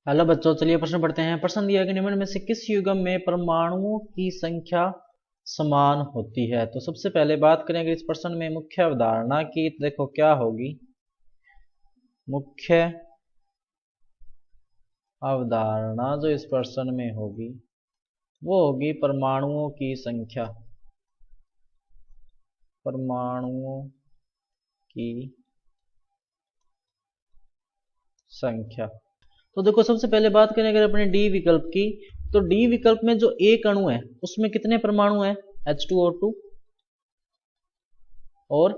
Hello बच्चों, चलिए प्रश्न पढ़ते हैं। प्रश्न दिया गया निम्न में से किस युग्म में परमाणुओं की संख्या समान होती है। तो सबसे पहले बात करेंगे इस प्रश्न में मुख्य अवधारणा की। तो देखो क्या होगी मुख्य अवधारणा जो इस प्रश्न में होगी वो होगी परमाणुओं की संख्या। परमाणुओं की संख्या। तो देखो सबसे पहले बात करें अगर अपने डी विकल्प की, तो डी विकल्प में जो एक अणु है उसमें कितने परमाणु हैं? H2O2 और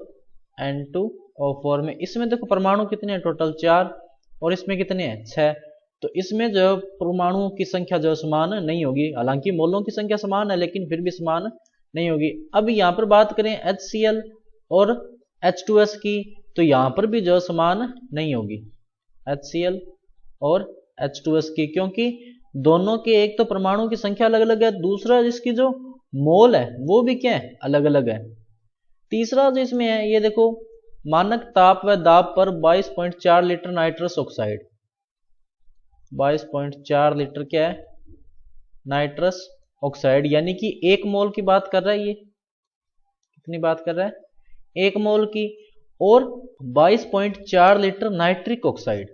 N2O4 में। इसमें देखो परमाणु कितने हैं? टोटल 4। और इसमें कितने हैं? 6। तो इसमें जो परमाणुओं की संख्या जो समान नहीं होगी। हालांकि मोलों की संख्या समान है लेकिन फिर भी समान नहीं होगी। अब यहाँ पर बात करें HCl और H2S की, तो यहाँ पर भी जो समान नहीं होगी HCl और H2S की, क्योंकि दोनों के एक तो परमाणु की संख्या अलग अलग है, दूसरा इसकी जो मोल है वो भी क्या है? अलग अलग है। तीसरा जो इसमें है ये देखो, मानक ताप व दाब पर 22.4 लीटर नाइट्रस ऑक्साइड। 22.4 लीटर क्या है? नाइट्रस ऑक्साइड, यानी कि 1 मोल की बात कर रहा है। ये कितनी बात कर रहा है? 1 मोल की। और 22.4 litre nitric oxide.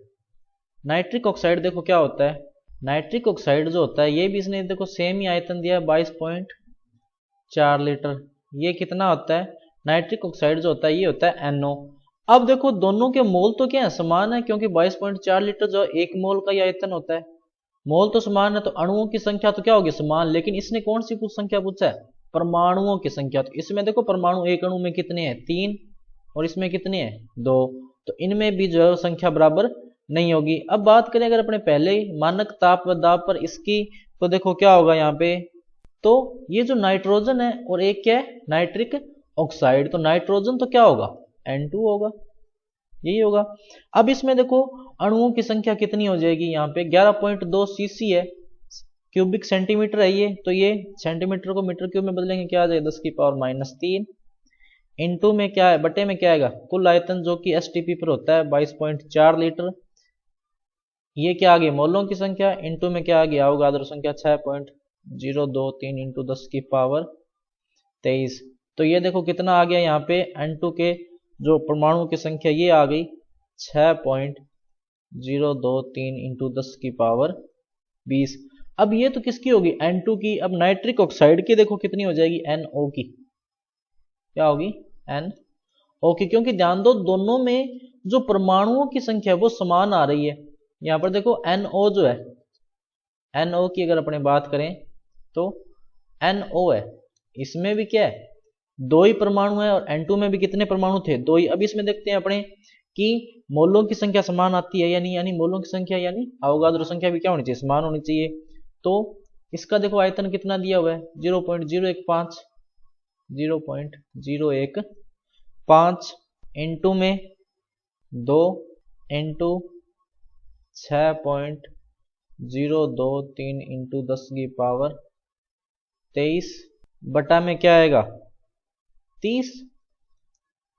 Nitric oxide देखो क्या होता है। नाइट्रिक ऑक्साइड जो होता है ये भी इसने देखो सेम ही आयतन दिया है 22.4 लीटर। ये कितना होता है? नाइट्रिक ऑक्साइड जो होता है ये होता है NO। अब देखो दोनों के मोल तो क्या है? समान है, क्योंकि 22.4 लीटर जो 1 मोल का ही आयतन होता है। मोल तो समान है, तो अणुओं की संख्या तो क्या होगी? समान। लेकिन इसने कौन सी कुछ संख्या पूछा है? परमाणुओं की संख्या। तो इसमें देखो परमाणु एक अणु में कितने हैं? 3। और इसमें कितने हैं? 2। तो इनमें भी जो संख्या बराबर नहीं होगी। अब बात करें अगर अपने पहले मानक ताप व दाब पर इसकी, तो देखो क्या होगा यहाँ पे। तो ये जो नाइट्रोजन है और एक क्या है? Nitric oxide. तो नाइट्रोजन तो क्या होगा? N2 होगा, यही होगा। अब इसमें देखो अणुओं की संख्या कितनी हो जाएगी? यहाँ पे 11.2 cc है, क्यूबिक सेंटीमीटर है ये। तो ये सेंटीमीटर को मीटर क्यूब में बदलेंगे, क्या आ जाएगा? 10⁻³ इंटू में क्या है? बटे में क्या आएगा? कुल आयतन जो कि STP पर होता है 22.4 लीटर। ये क्या आ गई? मोलों की संख्या। इंटू में क्या आ गया? अवगाद्रो संख्या 6.023 इंटू 10⁻23। तो ये देखो कितना आ गया यहाँ पे N2 के जो परमाणु की संख्या ये आ गई 6.023 इंटू 10⁻20। अब ये तो किसकी होगी? N2 की। अब नाइट्रिक ऑक्साइड की देखो कितनी हो जाएगी? NO की। क्या होगी? NO की। क्योंकि ध्यान दो दोनों में जो परमाणुओं की संख्या वो समान आ रही है। यहाँ पर देखो NO जो है, NO की अगर अपने बात करें तो NO है, इसमें भी क्या है? 2 ही परमाणु है। और N2 में भी कितने परमाणु थे? 2 ही। अब इसमें देखते हैं अपने कि मोलों की संख्या समान आती है या नहीं। यानी मोलों की संख्या यानी अवगाद्रो संख्या भी क्या होनी चाहिए? समान होनी चाहिए। तो इसका देखो आयतन कितना दिया हुआ है? 0.015 0.015 इंटू में 2 इंटू 6.023 इंटू 10⁻23 बटा में क्या आएगा? 30।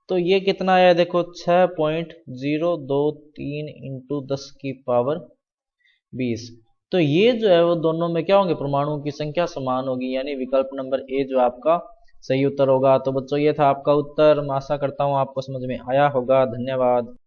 तो ये कितना आया? देखो 6.023 इंटू 10⁻20। तो ये जो है वो दोनों में क्या होंगे? परमाणुओं की संख्या समान होगी, यानी विकल्प नंबर ए जो आपका सही उत्तर होगा। तो बच्चों ये था आपका उत्तर। मैं आशा करता हूँ आपको समझ में आया होगा। धन्यवाद।